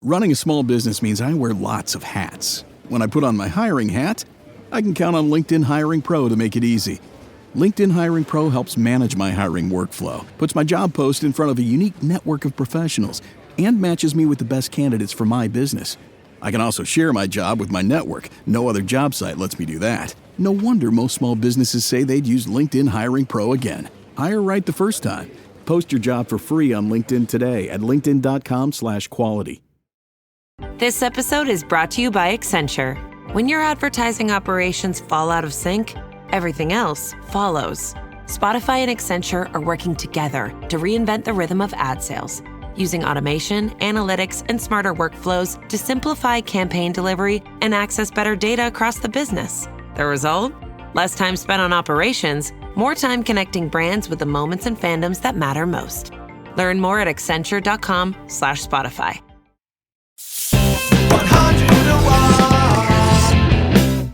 Running a small business means I wear lots of hats. When I put on my hiring hat, I can count on LinkedIn Hiring Pro to make it easy. LinkedIn Hiring Pro helps manage my hiring workflow, puts my job post in front of a unique network of professionals, and matches me with the best candidates for my business. I can also share my job with my network. No other job site lets me do that. No wonder most small businesses say they'd use LinkedIn Hiring Pro again. Hire right the first time. Post your job for free on LinkedIn today at linkedin.com/quality. This episode is brought to you by Accenture. When your advertising operations fall out of sync, everything else follows. Spotify and Accenture are working together to reinvent the rhythm of ad sales, using automation, analytics, and smarter workflows to simplify campaign delivery and access better data across the business. The result? Less time spent on operations, more time connecting brands with the moments and fandoms that matter most. Learn more at accenture.com/Spotify.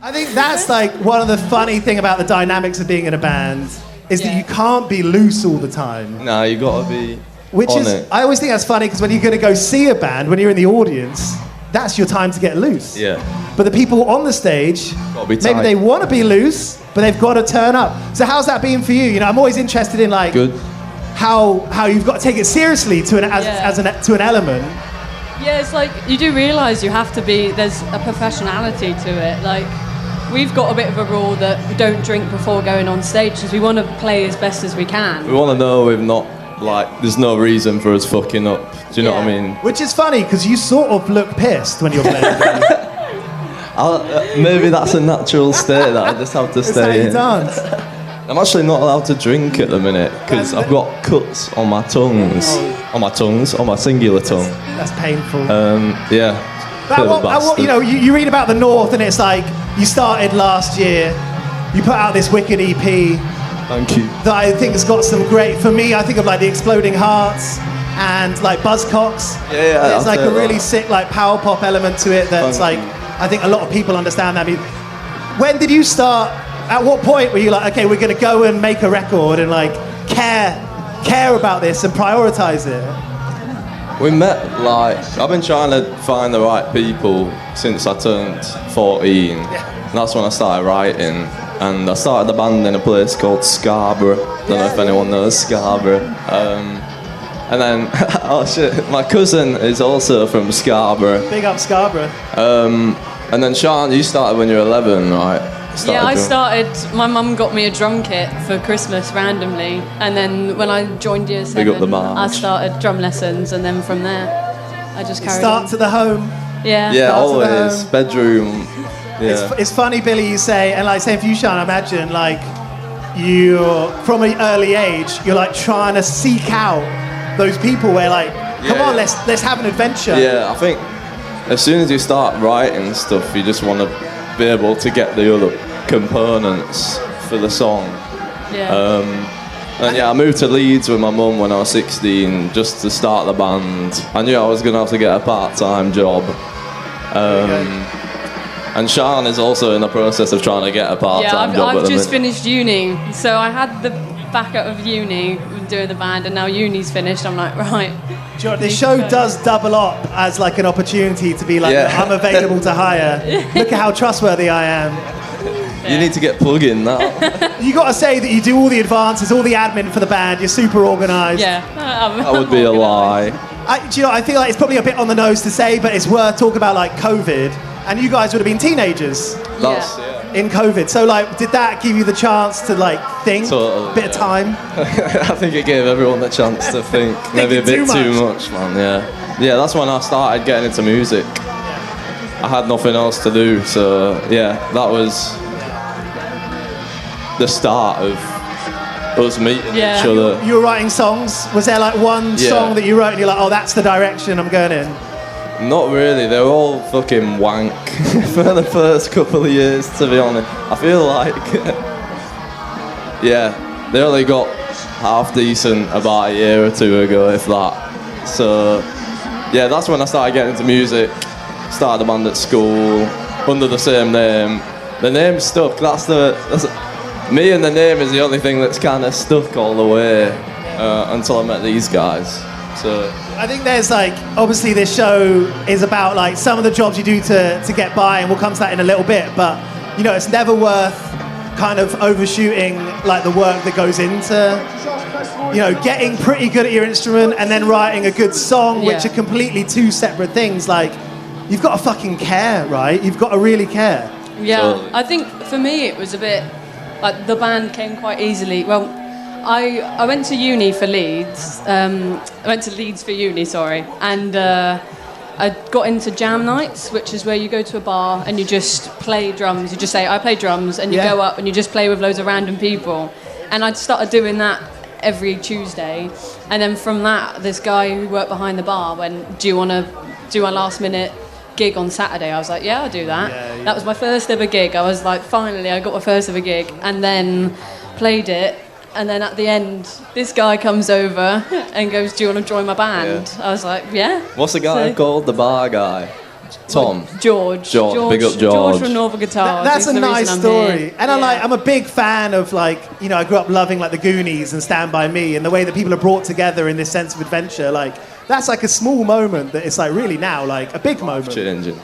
I think that's like one of the funny thing about the dynamics of being in a band is that you can't be loose all the time. Nah, you gotta be Which on is, it. I always think that's funny because when you're going to go see a band, when you're in the audience, that's your time to get loose. Yeah. But the people on the stage, Gotta be maybe tight. they want to be loose, but they've got to turn up. So how's that been for you? You know, I'm always interested in like Good. how you've got to take it seriously to an to an element. Yeah, it's like you do realise you have to be. There's a professionality to it. Like we've got a bit of a rule that we don't drink before going on stage because we want to play as best as we can. We want to know we've not, like, there's no reason for us fucking up. Do you know what I mean? Which is funny because you sort of look pissed when you're playing. Maybe that's a natural state that I just have to That's how stay you in. dance. I'm actually not allowed to drink at the minute because I've got cuts on my tongues. On my singular tongue. That's painful. Yeah. But Bit of a bastard. you know, you read about the North and it's like, you started last year, you put out this wicked EP Thank you. that I think has got some great, for me, I think of like the Exploding Hearts and like Buzzcocks. Yeah, There's like I'll a say really that. sick like power pop element to it that's Thank like, I think a lot of people understand that. I mean, when did you start, at what point were you like, okay, we're gonna go and make a record and like care about this and prioritize it? We met, like, I've been trying to find the right people since I turned 14. And that's when I started writing. And I started the band in a place called Scarborough. Don't know if anyone knows Scarborough. And then, oh shit, my cousin is also from Scarborough. Big up Scarborough. And then Sean, you started when you were 11, right? I started. My mum got me a drum kit for Christmas randomly, and then when I joined Year 7, up the march. I started drum lessons, and then from there, I just carried Start on. to the home. Yeah. Yeah, Start to the always. home. Bedroom. Yeah. It's funny, Billy, you say, and like same for you, Sean, I imagine like you're, from an early age, you're like trying to seek out those people where like, come on, let's have an adventure. Yeah, I think as soon as you start writing stuff, you just want to be able to get the other components for the song. Yeah. And yeah, I moved to Leeds with my mum when I was 16 just to start the band. I knew I was going to have to get a part-time job. And Sean is also in the process of trying to get a part-time job at I've the just minute. finished uni, so I had the backup of uni doing the band, and now uni's finished. I'm like, right. Do you know, the show does double up as like an opportunity to be like, Yeah. I'm available to hire. Look at how trustworthy I am. You need to get plug-in now. You got to say that you do all the advances, all the admin for the band. You're super organised. Yeah. That would be a lie. Do you know? I feel like it's probably a bit on the nose to say, but it's worth talking about like COVID. And you guys would have been teenagers That's, in COVID. So like, did that give you the chance to like think? Totally, bit of time. I think it gave everyone the chance to think. Maybe a bit too much, man. Yeah, that's when I started getting into music. I had nothing else to do, so yeah, that was the start of us meeting each other. You were writing songs. Was there like one song that you wrote and you're like, oh, that's the direction I'm going in? Not really, they were all fucking wank for the first couple of years, to be honest. I feel like, yeah, they only got half decent about a year or two ago, if that. So, yeah, that's when I started getting into music, started a band at school, under the same name. The name stuck, that's me and the name is the only thing that's kind of stuck all the way until I met these guys. So I think there's like, obviously this show is about like some of the jobs you do to get by, and we'll come to that in a little bit, but you know, it's never worth kind of overshooting like the work that goes into, you know, getting pretty good at your instrument and then writing a good song, which are completely two separate things. Like, you've got to fucking care, right? You've got to really care. Yeah, Totally. I think for me it was a bit like the band came quite easily. Well, I went to uni for Leeds. I went to Leeds for uni, sorry, and I got into jam nights, which is where you go to a bar and you just play drums. You just say, I play drums, and you go up and you just play with loads of random people. And I started doing that every Tuesday, and then from that, this guy who worked behind the bar went, do you want to do a last minute gig on Saturday? I was like, yeah, I'll do that. That was my first ever gig. I was like, finally, I got my first ever gig, and then played it. And then at the end, this guy comes over and goes, do you want to join my band? I was like, yeah. what's the guy called? The bar guy? Tom? George. Big up George. George from Northern Guitars. That's a He's the nice reason I'm story. here. And I'm a big fan of, like, you know, I grew up loving like the Goonies and Stand By Me, and the way that people are brought together in this sense of adventure. Like, that's like a small moment that it's like really now like a big moment. Changing.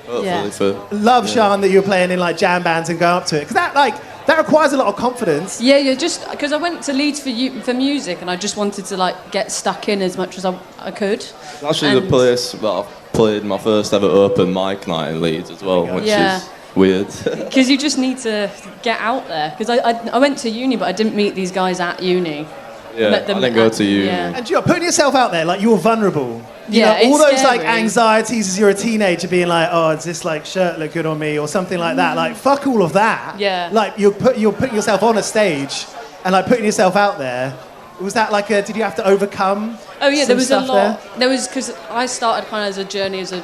Hopefully Yeah. for Sean, that you're playing in like jam bands and going up to it, because that requires a lot of confidence. Yeah, you're just because I went to Leeds for music, and I just wanted to like get stuck in as much as I could. Actually, the place that I played my first ever open mic night in Leeds as well, which is weird. Because you just need to get out there. Because I went to uni, but I didn't meet these guys at uni. Yeah, I didn't go to uni. Yeah. And you're putting yourself out there, like, you're vulnerable. You Yeah, know, all it's those like scary. anxieties as you're a teenager, being like, oh, does this like shirt look good on me or something like that? Like, fuck all of that. Yeah. Like, you're putting yourself on a stage and like putting yourself out there. Was that like did you have to overcome? Oh yeah, there was a stuff lot. there? There was because I started kind of as a journey as a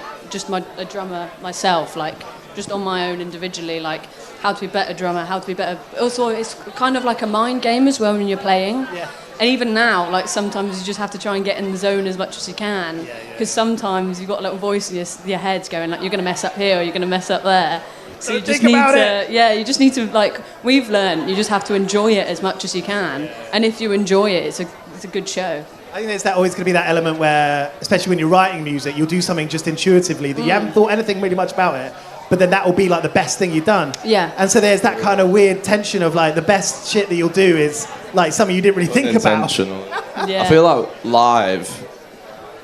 drummer myself, like just on my own individually, like how to be a better drummer, how to be better. Also, it's kind of like a mind game as well when you're playing. Yeah. And even now, like sometimes you just have to try and get in the zone as much as you can, because sometimes you've got a little voice in your head going like, you're going to mess up here or you're going to mess up there. So you just Think need about to, you just need to, like we've learned, you just have to enjoy it as much as you can. And if you enjoy it, it's a good show. I think there's always going to be that element where, especially when you're writing music, you'll do something just intuitively that you haven't thought anything really much about it, but then that will be like the best thing you've done. Yeah. And so there's that kind of weird tension of like the best shit that you'll do is like something you didn't really think about. Intentional. Yeah. I feel like live,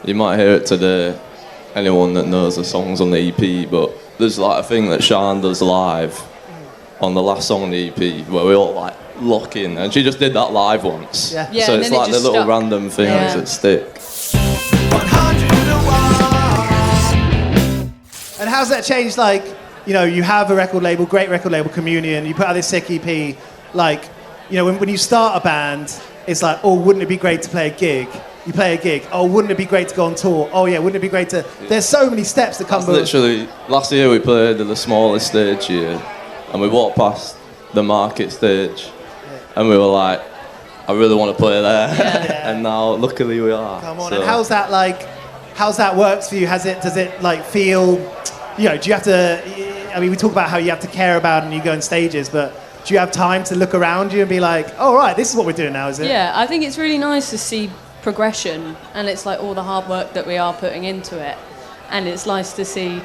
you might hear it today, anyone that knows the songs on the EP, but there's like a thing that Sian does live on the last song on the EP where we all like lock in, and she just did that live once. Yeah. Yeah, So and it's then it like the just little stuck. random things Yeah. that stick. And how's that changed? Like, you know, you have a record label, great record label, Communion. You put out this sick EP. Like, you know, when you start a band, it's like, oh, wouldn't it be great to play a gig? You play a gig. Oh, wouldn't it be great to go on tour? Oh, yeah, wouldn't it be great to... There's so many steps that come... That's literally, last year we played at the smallest stage here, and we walked past the market stage, and we were like, I really want to play there. And now, luckily, we are. Come on, So- and how's that works for you? Does it like feel, you know, do you have to, I mean, we talk about how you have to care about and you go in stages, but do you have time to look around you and be like, oh, right, this is what we're doing now, is it? Yeah, I think it's really nice to see progression, and it's like all the hard work that we are putting into it, and it's nice to see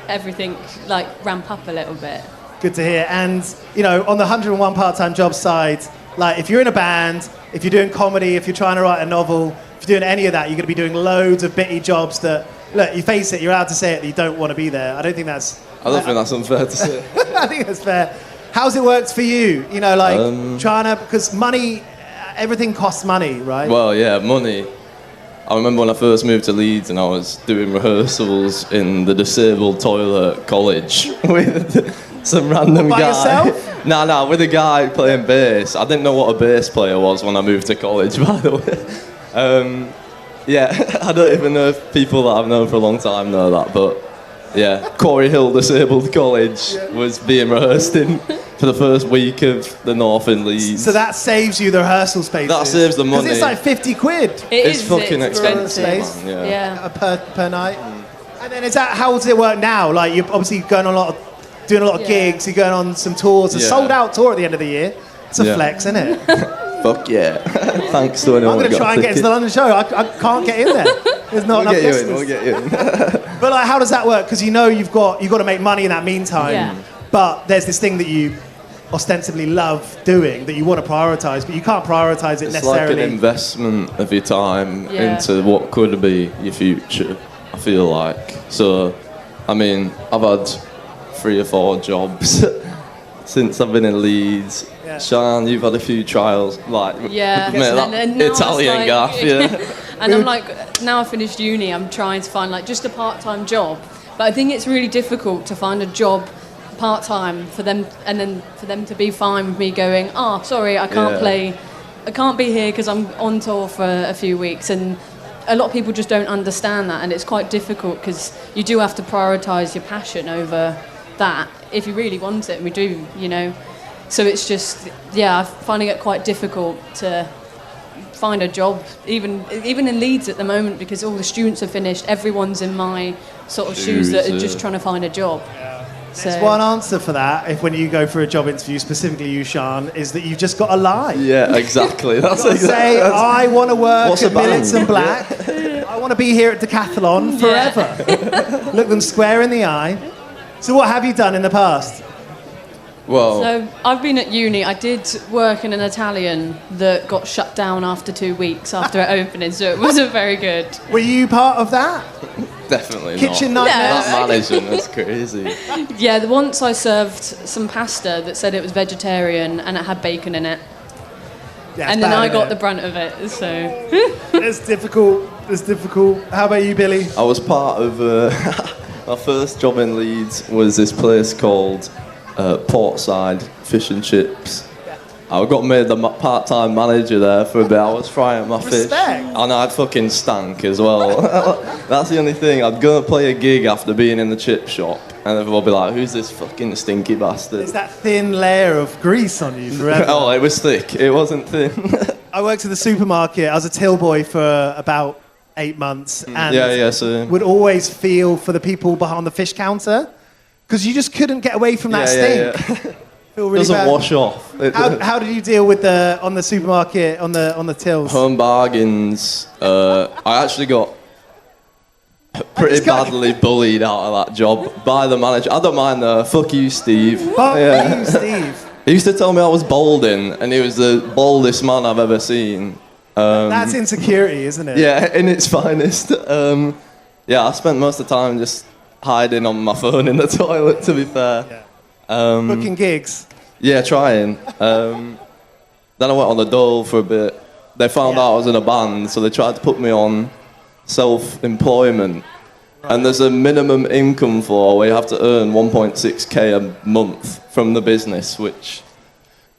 everything like ramp up a little bit. Good to hear. And, you know, on the 101 part-time job side, like if you're in a band, if you're doing comedy, if you're trying to write a novel, if you're doing any of that, you're going to be doing loads of bitty jobs that, look, you face it, you're allowed to say it that you don't want to be there. I don't think that's unfair to say. I think that's fair. How's it worked for you? You know, like trying to, because money, everything costs money, right? Well, yeah, money. I remember when I first moved to Leeds and I was doing rehearsals in the disabled toilet at college with some random By guy. yourself? No, with a guy playing bass. I didn't know what a bass player was when I moved to college, by the way. Yeah, I don't even know if people that I've known for a long time know that, but yeah, Quarry Hill Disabled College was being rehearsed in for the first week of the North in Leeds. So that saves you the rehearsal spaces. That saves the money. Because it's like 50 quid It's fucking expensive, space. man, Yeah. per night. And then how does it work now? Like you're obviously going on doing a lot of gigs, you're going on some tours, a Yeah. sold out tour at the end of the year. It's a Yeah. flex, isn't it? Fuck yeah. Thanks to anyone. I'm going to try and get into the London show. I can't get in there. There's not enough listeners. We'll get you in. But like, how does that work? Because you know you've got to make money in that meantime. Yeah. But there's this thing that you ostensibly love doing that you want to prioritise, but you can't prioritise it it's necessarily. It's like an investment of your time into what could be your future, I feel like. So, I mean, I've had 3 or 4 jobs since I've been in Leeds. Yeah. Sian, you've had a few trials, like mate, that Italian gaff, And I'm like, now I've finished uni, I'm trying to find like just a part-time job. But I think it's really difficult to find a job part-time for them, and then for them to be fine with me going, sorry, I can't play, I can't be here because I'm on tour for a few weeks. And a lot of people just don't understand that, and it's quite difficult because you do have to prioritise your passion over that if you really want it, and we do, you know. So it's just, I'm finding it quite difficult to find a job, even in Leeds at the moment, because all the students are finished, everyone's in my sort of shoes that are just trying to find a job. There's one answer for that, if when you go for a job interview, specifically you, Sian, is that you've just got to lie. Yeah, exactly. That's exactly. Say, I want to work at Millets and Black. I want to be here at Decathlon forever. Look them square in the eye. So what have you done in the past? Well, so I've been at uni. I did work in an Italian that got shut down after 2 weeks after it opening, so it wasn't very good. Were you part of that? Definitely Kitchen not. nightmares? That management was crazy. Yeah, once I served some pasta that said it was vegetarian and it had bacon in it. Yeah, and then I got the brunt of it, so... It's difficult. How about you, Billy? I was part of... my first job in Leeds was this place called Portside Fish and Chips. I got made the part-time manager there for a bit. I was frying my fish. And I'd fucking stank as well. That's the only thing. I'd go and play a gig after being in the chip shop, and everyone would be like, who's this fucking stinky bastard? It's that thin layer of grease on you forever. Oh, it was thick. It wasn't thin. I worked at the supermarket. I was a till boy for about 8 months. And so would always feel for the people behind the fish counter, because you just couldn't get away from that stink. Feel really doesn't bad. wash off. How did you deal with on the supermarket on the tills? Home bargains. I actually got pretty badly bullied out of that job by the manager. I don't mind though. Fuck you, Steve. Fuck you, Steve. He used to tell me I was balding, and he was the baldest man I've ever seen. That's insecurity, isn't it? Yeah, in its finest. I spent most of the time just hiding on my phone in the toilet, to be fair. Yeah. Booking gigs. Yeah, trying. Then I went on the dole for a bit. They found out I was in a band, so they tried to put me on self-employment. Right. And there's a minimum income floor where you have to earn 1.6k a month from the business, which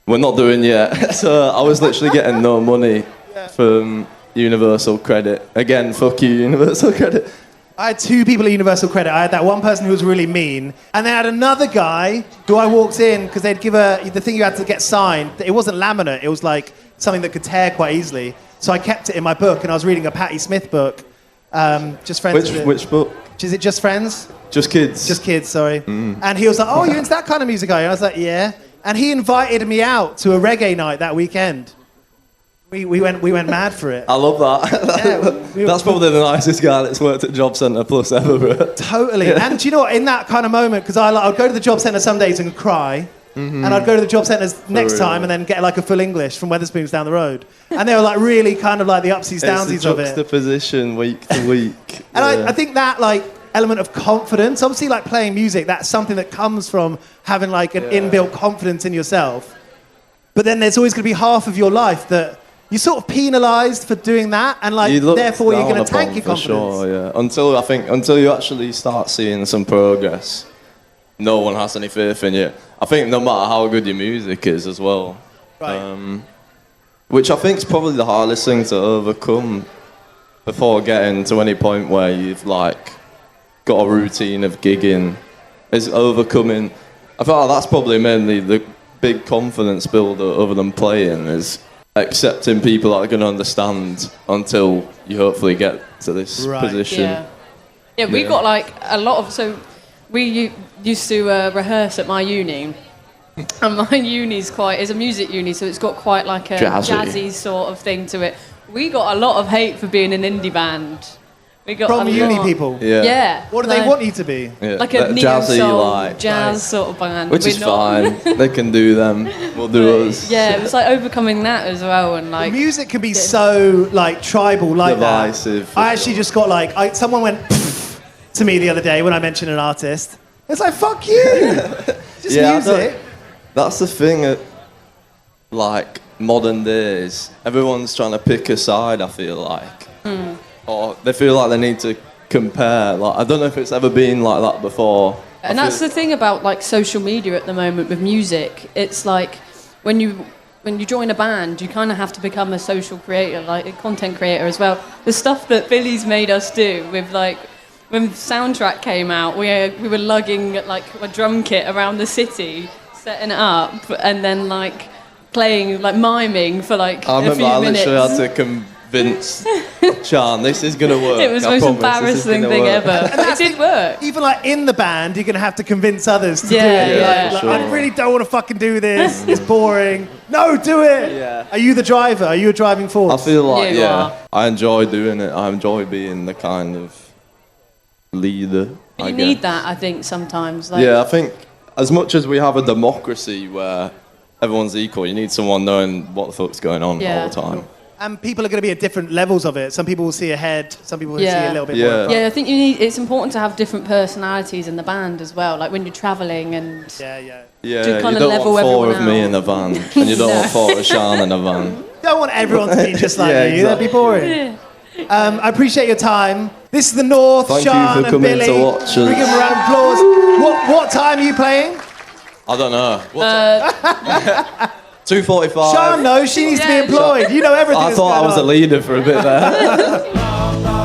we're not doing yet. So I was literally getting no money from Universal Credit. Again, fuck you, Universal Credit. I had 2 people at Universal Credit. I had that one person who was really mean, and then I had another guy who I walked in because they'd give the thing you had to get signed. It wasn't laminate. It was like something that could tear quite easily. So I kept it in my book, and I was reading a Patti Smith book. Just Friends. Which book? Is it Just Friends? Just Kids. Just Kids, sorry. And he was like, "Oh, you're into that kind of music, are you?" And I was like, "Yeah." And he invited me out to a reggae night that weekend. We went mad for it. I love that. That's probably the nicest guy that's worked at Job Centre Plus ever, bro. Totally. Yeah. And do you know what? In that kind of moment, because I'd go to the Job Centre some days and cry, and I'd go to the Job Centres next time and then get like a full English from Wetherspoons down the road. And they were like really kind of like the upsies, downsies of it. It's the juxtaposition week to week. And I think that like element of confidence, obviously like playing music, that's something that comes from having like an inbuilt confidence in yourself. But then there's always going to be half of your life that you're sort of penalised for doing that, and like therefore you're going to tank your confidence. Sure, yeah. Until you actually start seeing some progress, no one has any faith in you. I think no matter how good your music is as well. Right. Which I think is probably the hardest thing to overcome before getting to any point where you've like got a routine of gigging, is overcoming. I feel like that's probably mainly the big confidence builder other than playing, is accepting people that are going to understand until you hopefully get to this position. Yeah, we got like a lot of... So we used to rehearse at my uni, And my uni's is a music uni, so it's got quite like a jazzy sort of thing to it. We got a lot of hate for being an indie band. We got From uni people? Yeah. What do they want you to be? Yeah. Like a neo-soul, jazz sort of band. Which is fine. They can do them. We'll do us. Yeah, it was like overcoming that as well, and like music can be so like tribal, like divisive. That. I actually just got like someone went to me the other day when I mentioned an artist. It's like fuck you. Just music. That's the thing. Like modern days, everyone's trying to pick a side. I feel like, or they feel like they need to compare. Like I don't know if it's ever been like that before. And that's the thing about like social media at the moment with music. It's like when you join a band, you kind of have to become a social creator, like a content creator as well. The stuff that Billy's made us do with like when the soundtrack came out, we were lugging like a drum kit around the city, setting it up, and then like playing, like miming for like I a few minutes. I literally had to convince Chan this is gonna work. It was the most embarrassing thing ever. It did work. Even like in the band, you're gonna have to convince others to do it. Yeah, like, sure. I really don't want to fucking do this. It's boring. No, do it. Yeah. Are you the driver? Are you a driving force? I feel like You are. I enjoy doing it. I enjoy being the kind of leader. You need that, I think, sometimes. Like, Yeah, I think as much as we have a democracy where everyone's equal, you need someone knowing what the fuck's going on all the time. And people are going to be at different levels of it. Some people will see ahead. Some people will see a little bit more. Yeah, I think it's important to have different personalities in the band as well. Like when you're travelling and Yeah, to you kind of don't level want four everyone of me out. in a van, and you don't want four of Sian in a van. You don't want everyone to be just like Yeah, you. That'd be boring. I appreciate your time. This is the North, Thank you Sian for and coming Billy. to watch us. We give them a round of applause. What time are you playing? I don't know. 2:45. Sian knows she needs to be employed. You know everything. I that's thought I going was a on. leader for a bit there.